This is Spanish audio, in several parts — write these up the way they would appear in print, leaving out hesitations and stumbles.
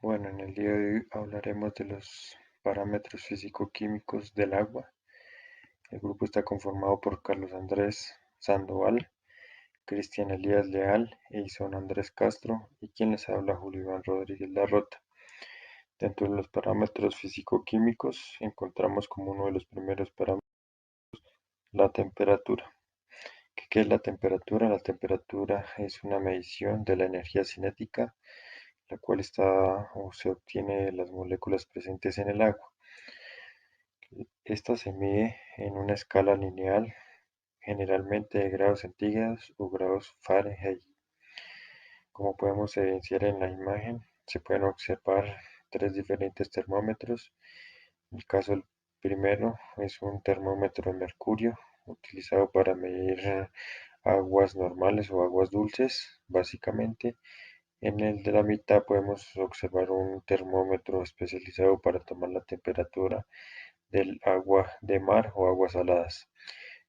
Bueno, en el día de hoy hablaremos de los parámetros físico-químicos del agua. El grupo está conformado por Carlos Andrés Sandoval, Cristian Elías Leal e Ison Andrés Castro, y quien les habla, Julio Iván Rodríguez Larrota. Dentro de los parámetros físico-químicos encontramos como uno de los primeros parámetros la temperatura. ¿Qué es la temperatura? La temperatura es una medición de la energía cinética, la cual está o se obtiene de las moléculas presentes en el agua. Esta se mide en una escala lineal, generalmente de grados centígrados o grados Fahrenheit. Como podemos evidenciar en la imagen, se pueden observar tres diferentes termómetros. En el caso del primero es un termómetro de mercurio utilizado para medir aguas normales o aguas dulces, básicamente. En el de la mitad podemos observar un termómetro especializado para tomar la temperatura del agua de mar o aguas saladas.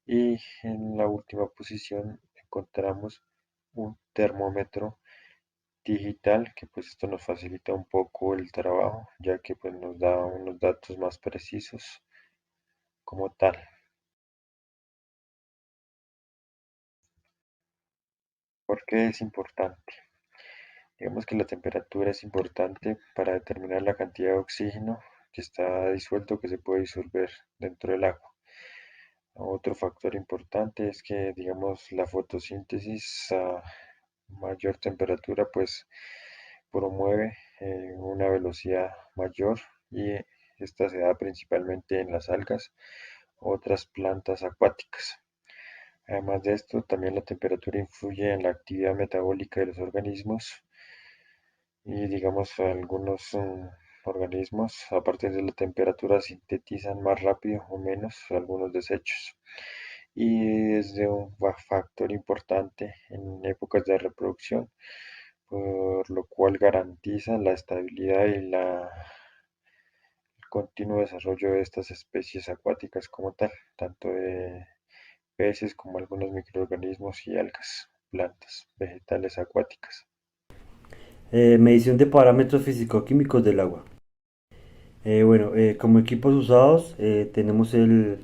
Y en la última posición encontramos un termómetro digital que pues esto nos facilita un poco el trabajo ya que pues nos da unos datos más precisos como tal. ¿Por qué es importante? Digamos que la temperatura es importante para determinar la cantidad de oxígeno que está disuelto, que se puede disolver dentro del agua. Otro factor importante es que, digamos, la fotosíntesis a mayor temperatura, pues promueve una velocidad mayor y esta se da principalmente en las algas u otras plantas acuáticas. Además de esto, también la temperatura influye en la actividad metabólica de los organismos y, digamos, algunos organismos a partir de la temperatura sintetizan más rápido o menos algunos desechos y es de un factor importante en épocas de reproducción, por lo cual garantiza la estabilidad y el continuo desarrollo de estas especies acuáticas como tal, tanto de peces como algunos microorganismos y algas, plantas, vegetales acuáticas. Medición de parámetros físico-químicos del agua. Como equipos usados tenemos el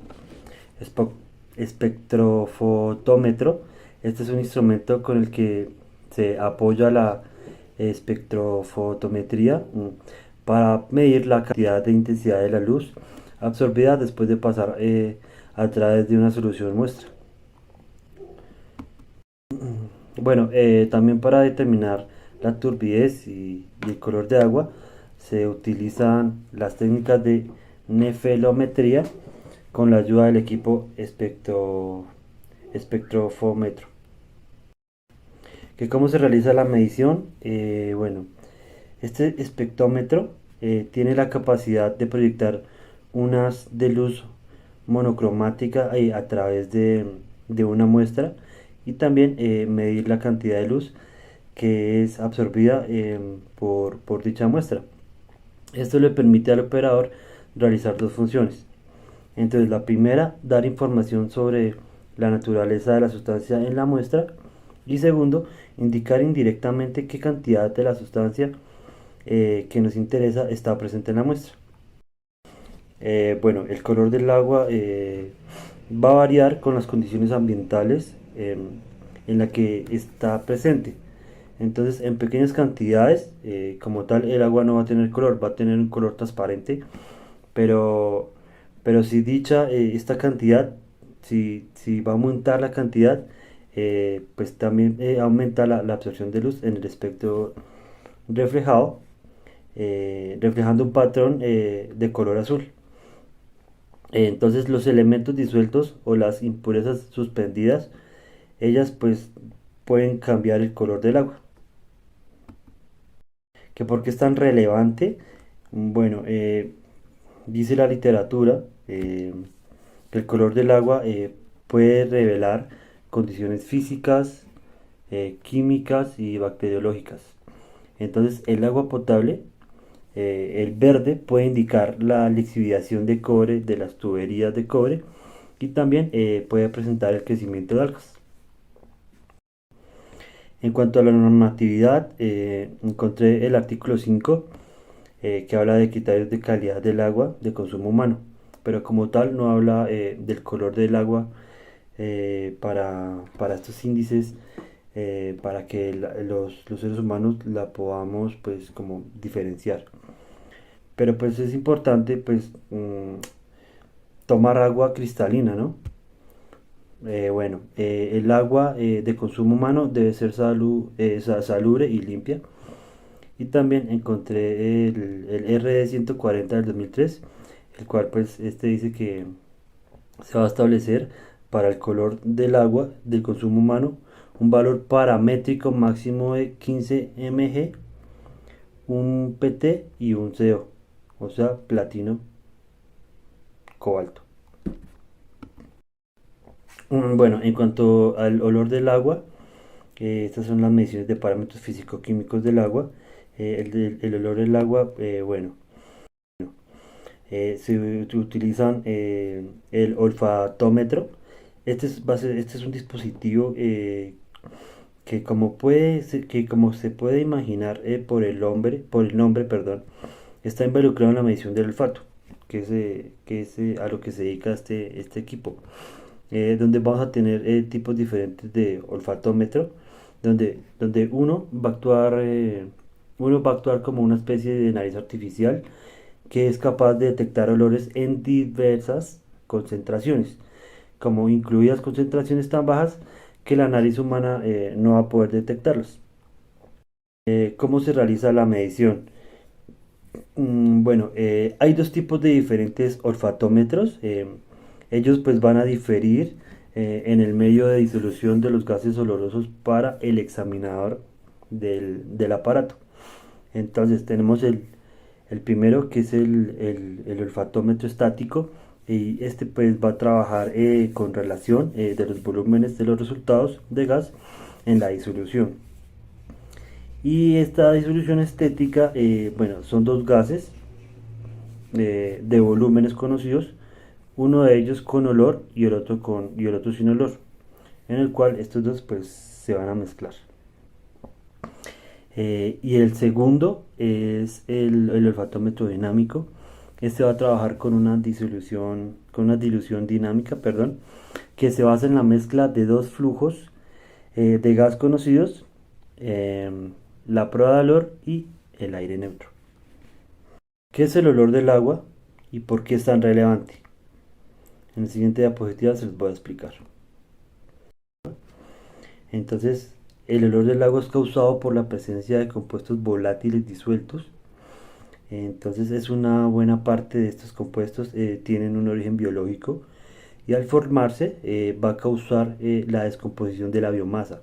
espo- espectrofotómetro. Este es un instrumento con el que se apoya la espectrofotometría para medir la cantidad de intensidad de la luz absorbida después de pasar a través de una solución muestra. También para determinar la turbidez y el color de agua se utilizan las técnicas de nefelometría con la ayuda del equipo espectrofómetro. ¿Cómo se realiza la medición? Este espectrómetro tiene la capacidad de proyectar unas de luz monocromática a través de una muestra y también medir la cantidad de luz que es absorbida por dicha muestra. Esto le permite al operador realizar dos funciones. Entonces, la primera, dar información sobre la naturaleza de la sustancia en la muestra. Y segundo, indicar indirectamente qué cantidad de la sustancia que nos interesa está presente en la muestra. El color del agua va a variar con las condiciones ambientales en la que está presente. Entonces, en pequeñas cantidades, como tal, el agua no va a tener color, va a tener un color transparente, pero, pero si esta cantidad, si va a aumentar la cantidad, pues también aumenta la absorción de luz en el espectro reflejado, reflejando un patrón de color azul. Entonces los elementos disueltos o las impurezas suspendidas, ellas pues pueden cambiar el color del agua. ¿Por qué es tan relevante? Bueno, dice la literatura que el color del agua puede revelar condiciones físicas, químicas y bacteriológicas. Entonces el agua potable, el verde, puede indicar la lixiviación de cobre de las tuberías de cobre y también puede presentar el crecimiento de algas. En cuanto a la normatividad, encontré el artículo 5 que habla de criterios de calidad del agua de consumo humano, pero como tal no habla del color del agua para estos índices, para que los seres humanos la podamos pues como diferenciar. Pero pues es importante pues tomar agua cristalina, ¿no? El agua de consumo humano debe ser salubre y limpia. Y también encontré el RD 140 del 2003, el cual pues este dice que se va a establecer para el color del agua del consumo humano un valor paramétrico máximo de 15 mg, un PT y un CO, o sea, platino, cobalto. Bueno, en cuanto al olor del agua, estas son las mediciones de parámetros físico-químicos del agua. El olor del agua, se utilizan el olfatómetro. Este es un dispositivo que que como se puede imaginar por el nombre, perdón, está involucrado en la medición del olfato, que es a lo que se dedica este equipo, donde vamos a tener tipos diferentes de olfatómetro, donde uno va a actuar como una especie de nariz artificial que es capaz de detectar olores en diversas concentraciones, como incluidas concentraciones tan bajas que la nariz humana no va a poder detectarlos. ¿Cómo se realiza la medición? Hay dos tipos de diferentes olfatómetros. Ellos pues van a diferir en el medio de disolución de los gases olorosos para el examinador del aparato. Entonces tenemos el primero que es el olfatómetro estático, y este pues va a trabajar con relación de los volúmenes de los resultados de gas en la disolución. Y esta disolución estética, bueno, son dos gases de volúmenes conocidos, uno de ellos con olor y y el otro sin olor, en el cual estos dos pues se van a mezclar. Y el segundo es el olfatómetro dinámico. Este va a trabajar con una dilución dinámica, perdón, que se basa en la mezcla de dos flujos de gas conocidos, la prueba de olor y el aire neutro. ¿Qué es el olor del agua y por qué es tan relevante? En la siguiente diapositiva se los voy a explicar. Entonces, el olor del agua es causado por la presencia de compuestos volátiles disueltos. Entonces, es una buena parte de estos compuestos tienen un origen biológico, y al formarse va a causar la descomposición de la biomasa.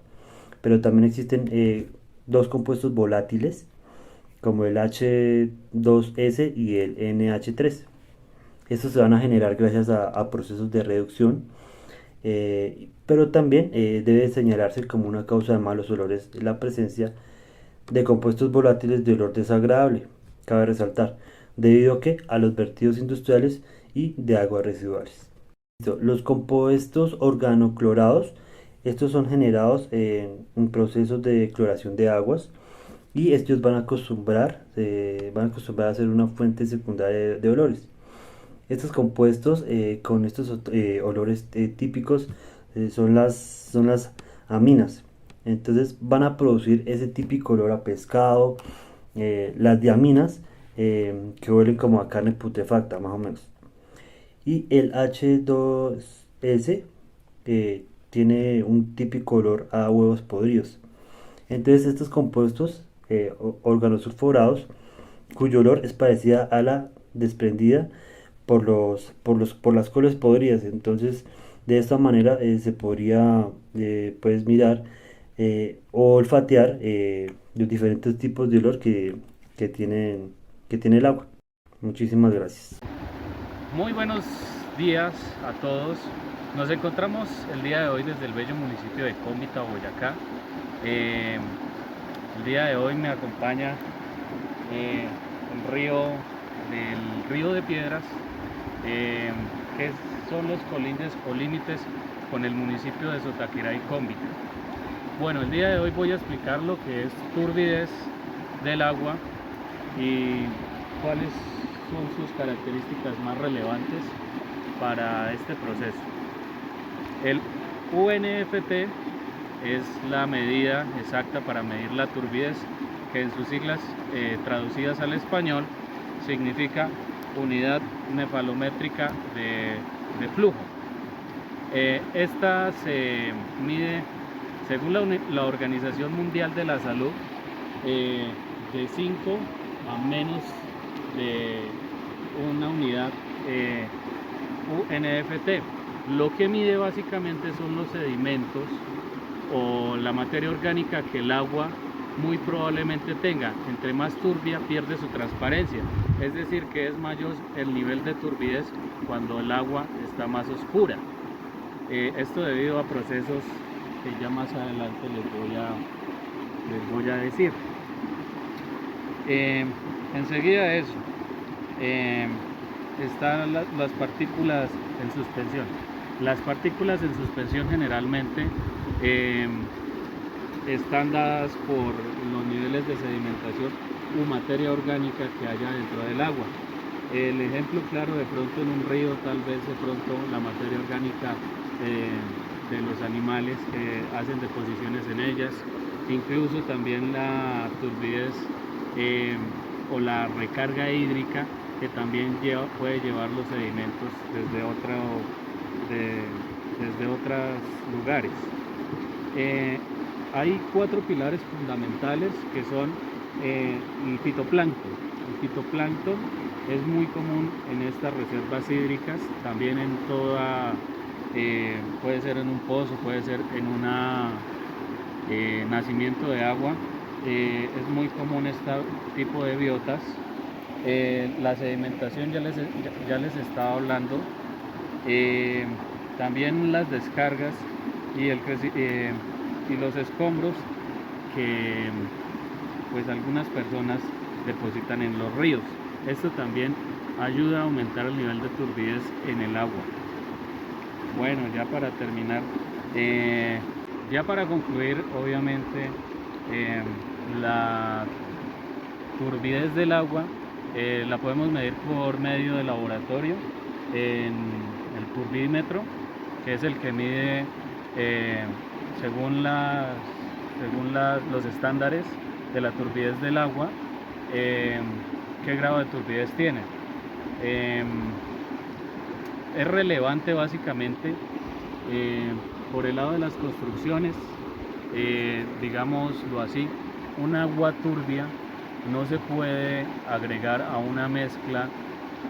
Pero también existen dos compuestos volátiles como el H2S y el NH3. Estos se van a generar gracias a procesos de reducción, pero también debe señalarse como una causa de malos olores la presencia de compuestos volátiles de olor desagradable, cabe resaltar, debido a que a los vertidos industriales y de aguas residuales. Los compuestos organoclorados, estos son generados en procesos de cloración de aguas, y estos van a acostumbrar a ser una fuente secundaria de olores. Estos compuestos con estos olores típicos son las aminas. Entonces van a producir ese típico olor a pescado, las diaminas, que huelen como a carne putrefacta, más o menos. Y el H2S tiene un típico olor a huevos podridos. Entonces estos compuestos organosulfurados, cuyo olor es parecida a la desprendida por las coles podridas. Entonces, de esta manera se podría, puedes mirar o olfatear los diferentes tipos de olor que tiene el agua. Muchísimas gracias. Muy buenos días a todos. Nos encontramos el día de hoy desde el bello municipio de Cómbita, Boyacá. El día de hoy me acompaña el río de Piedras, que son los colines o límites con el municipio de Sotaquirá y Cómbita. Bueno, el día de hoy voy a explicar lo que es turbidez del agua y cuáles son sus características más relevantes para este proceso. El UNFT es la medida exacta para medir la turbidez, que en sus siglas traducidas al español significa unidad nefalométrica de flujo. Esta se mide, según la Organización Mundial de la Salud, de 5 a menos de una unidad UNFT. Lo que mide básicamente son los sedimentos o la materia orgánica que el agua muy probablemente tenga. Entre más turbia pierde su transparencia, es decir que es mayor el nivel de turbidez cuando el agua está más oscura. Esto debido a procesos que ya más adelante les voy a decir. Enseguida eso, están las partículas en suspensión. Las partículas en suspensión generalmente están dadas por los niveles de sedimentación u materia orgánica que haya dentro del agua. El ejemplo claro, de pronto en un río, tal vez de pronto la materia orgánica de los animales que hacen deposiciones en ellas, incluso también la turbidez o la recarga hídrica, que también puede llevar los sedimentos desde otros lugares. Hay 4 pilares fundamentales que son el fitoplancton. El fitoplancton es muy común en estas reservas hídricas, también en toda, puede ser en un pozo, puede ser en un nacimiento de agua. Es muy común este tipo de biotas. La sedimentación ya les estaba hablando. También las descargas y los escombros que pues algunas personas depositan en los ríos. Esto también ayuda a aumentar el nivel de turbidez en el agua. Bueno, ya para terminar, ya para concluir, obviamente la turbidez del agua la podemos medir por medio del laboratorio en el turbímetro, que es el que mide según los estándares de la turbidez del agua, qué grado de turbidez tiene. Es relevante básicamente por el lado de las construcciones, digámoslo así, un agua turbia no se puede agregar a una mezcla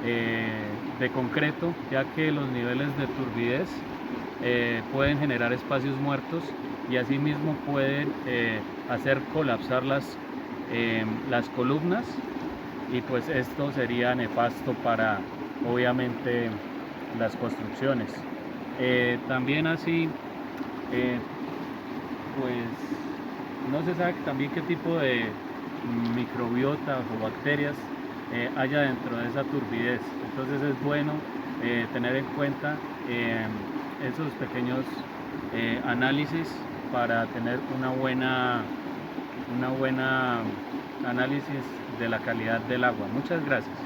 de concreto, ya que los niveles de turbidez pueden generar espacios muertos y asimismo pueden hacer colapsar las columnas, y pues esto sería nefasto para obviamente las construcciones. También así pues no se sabe también qué tipo de microbiotas o bacterias haya dentro de esa turbidez. Entonces es bueno tener en cuenta esos pequeños análisis para tener una buena análisis de la calidad del agua. Muchas gracias.